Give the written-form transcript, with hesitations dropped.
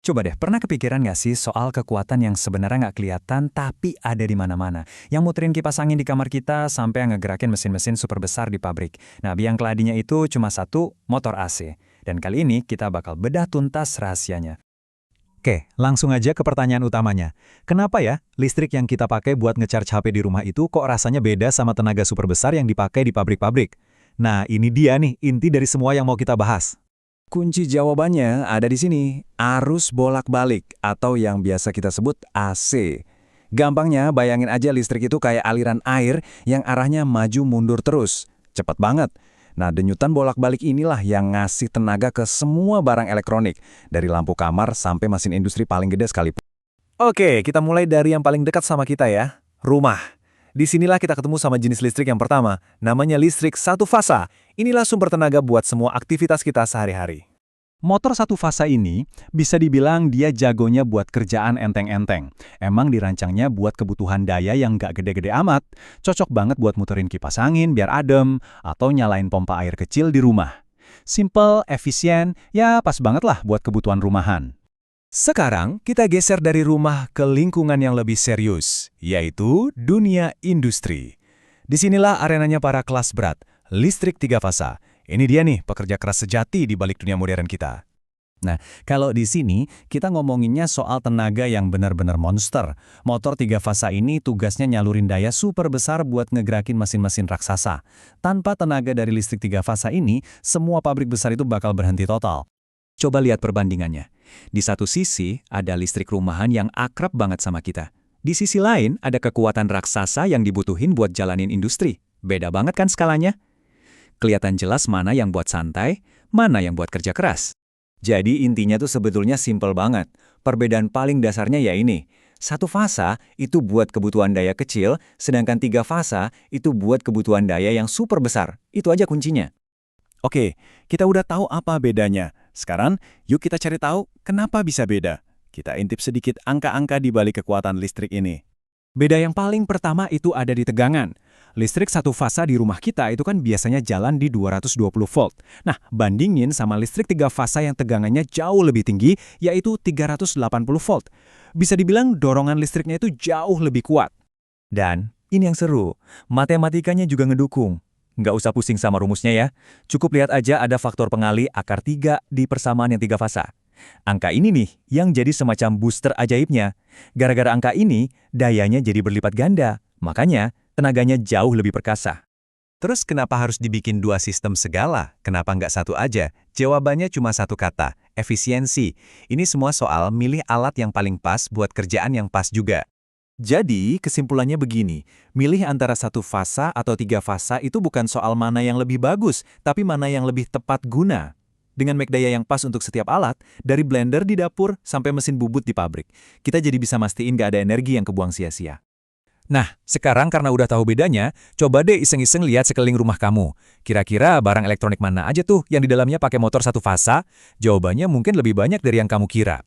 Coba deh, pernah kepikiran nggak sih soal kekuatan yang sebenarnya nggak kelihatan tapi ada di mana-mana? Yang muterin kipas angin di kamar kita sampai yang ngegerakin mesin-mesin super besar di pabrik. Nah, biang keladinya itu cuma satu, motor AC. Dan kali ini kita bakal bedah tuntas rahasianya. Oke, langsung aja ke pertanyaan utamanya. Kenapa ya listrik yang kita pakai buat ngecharge HP di rumah itu kok rasanya beda sama tenaga super besar yang dipakai di pabrik-pabrik? Nah, ini dia nih inti dari semua yang mau kita bahas. Kunci jawabannya ada di sini, arus bolak-balik atau yang biasa kita sebut AC. Gampangnya bayangin aja listrik itu kayak aliran air yang arahnya maju mundur terus. Cepat banget. Nah, denyutan bolak-balik inilah yang ngasih tenaga ke semua barang elektronik, dari lampu kamar sampai mesin industri paling gede sekalipun. Oke, kita mulai dari yang paling dekat sama kita ya, rumah. Disinilah kita ketemu sama jenis listrik yang pertama, namanya listrik satu fasa. Inilah sumber tenaga buat semua aktivitas kita sehari-hari. Motor satu fasa ini bisa dibilang dia jagonya buat kerjaan enteng-enteng. Emang dirancangnya buat kebutuhan daya yang nggak gede-gede amat. Cocok banget buat muterin kipas angin biar adem, atau nyalain pompa air kecil di rumah. Simple, efisien, ya pas banget lah buat kebutuhan rumahan. Sekarang kita geser dari rumah ke lingkungan yang lebih serius, yaitu dunia industri. Disinilah arenanya para kelas berat, listrik tiga fasa. Ini dia nih pekerja keras sejati di balik dunia modern kita. Nah, kalau di sini kita ngomonginnya soal tenaga yang benar-benar monster. Motor tiga fasa ini tugasnya nyalurin daya super besar buat ngegerakin mesin-mesin raksasa. Tanpa tenaga dari listrik tiga fasa ini, semua pabrik besar itu bakal berhenti total. Coba lihat perbandingannya. Di satu sisi, ada listrik rumahan yang akrab banget sama kita. Di sisi lain, ada kekuatan raksasa yang dibutuhin buat jalanin industri. Beda banget kan skalanya? Kelihatan jelas mana yang buat santai, mana yang buat kerja keras. Jadi intinya tuh sebetulnya simpel banget. Perbedaan paling dasarnya ya ini. Satu fasa itu buat kebutuhan daya kecil, sedangkan tiga fasa itu buat kebutuhan daya yang super besar. Itu aja kuncinya. Oke, kita udah tahu apa bedanya. Sekarang, yuk kita cari tahu kenapa bisa beda. Kita intip sedikit angka-angka di balik kekuatan listrik ini. Beda yang paling pertama itu ada di tegangan. Listrik satu fasa di rumah kita itu kan biasanya jalan di 220 volt. Nah, bandingin sama listrik tiga fasa yang tegangannya jauh lebih tinggi, yaitu 380 volt. Bisa dibilang dorongan listriknya itu jauh lebih kuat. Dan ini yang seru, matematikanya juga ngedukung. Nggak usah pusing sama rumusnya ya. Cukup lihat aja ada faktor pengali akar 3 di persamaan yang tiga fasa. Angka ini nih yang jadi semacam booster ajaibnya. Gara-gara angka ini, dayanya jadi berlipat ganda. Makanya, tenaganya jauh lebih perkasa. Terus kenapa harus dibikin dua sistem segala? Kenapa nggak satu aja? Jawabannya cuma satu kata, efisiensi. Ini semua soal milih alat yang paling pas buat kerjaan yang pas juga. Jadi, kesimpulannya begini, milih antara satu fasa atau tiga fasa itu bukan soal mana yang lebih bagus, tapi mana yang lebih tepat guna. Dengan make daya yang pas untuk setiap alat, dari blender di dapur sampai mesin bubut di pabrik, kita jadi bisa mastiin nggak ada energi yang kebuang sia-sia. Nah, sekarang karena udah tahu bedanya, coba deh iseng-iseng lihat sekeliling rumah kamu. Kira-kira barang elektronik mana aja tuh yang di dalamnya pakai motor satu fasa? Jawabannya mungkin lebih banyak dari yang kamu kira.